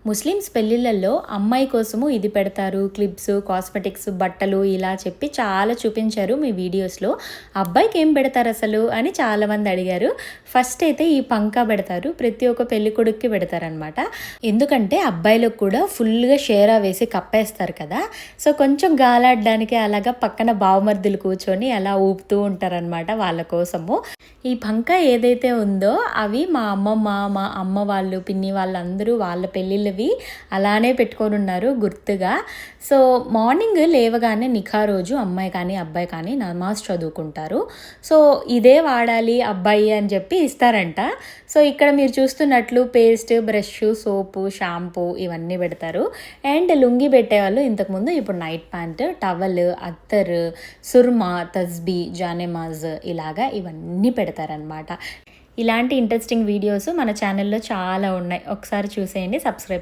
Muslims పెళ్ళిళ్ళల్లో అమ్మాయి కోసము ఇది పెడతారు, క్లిప్స్, కాస్మెటిక్స్, బట్టలు ఇలా చెప్పి చాలా చూపించారు మీ వీడియోస్లో. అబ్బాయికి ఏం పెడతారు అసలు అని చాలామంది అడిగారు. ఫస్ట్ అయితే ఈ పంకా పెడతారు, ప్రతి ఒక్క పెళ్లి కొడుక్కి పెడతారనమాట. ఎందుకంటే అబ్బాయిలకు కూడా ఫుల్గా షేరా వేసి కప్పేస్తారు కదా, సో కొంచెం గాలాడడానికి అలాగా పక్కన బావమర్దులు కూర్చొని అలా ఊపుతూ ఉంటారనమాట వాళ్ళ కోసము. ఈ పంకా ఏదైతే ఉందో అవి మా అమ్మమ్మ, మా అమ్మ వాళ్ళు, పిన్ని వాళ్ళందరూ వాళ్ళ పెళ్ళిళ్ళవి అలానే పెట్టుకొని ఉన్నారు గుర్తుగా. సో మార్నింగ్ లేవగానే నిఖా రోజు అమ్మాయి కానీ అబ్బాయి కానీ నమాజ్ చదువుకుంటారు. సో ఇదే వాడాలి అబ్బాయి అని చెప్పి ఇస్తారంట. సో ఇక్కడ మీరు చూస్తున్నట్లు పేస్ట్, బ్రష్, సోపు, షాంపూ ఇవన్నీ పెడతారు. అండ్ లుంగి పెట్టేవాళ్ళు ఇంతకుముందు, ఇప్పుడు నైట్ ప్యాంట్, టవల్, అత్తర్, సుర్మా, తస్బీ, జానెమాజ్ ఇలాగా ఇవన్నీ పెడతారనమాట. ఇలాంటి ఇంట్రెస్టింగ్ వీడియోస్ మన ఛానల్లో చాలా ఉన్నాయి, ఒకసారి చూసేయండి, సబ్స్క్రైబ్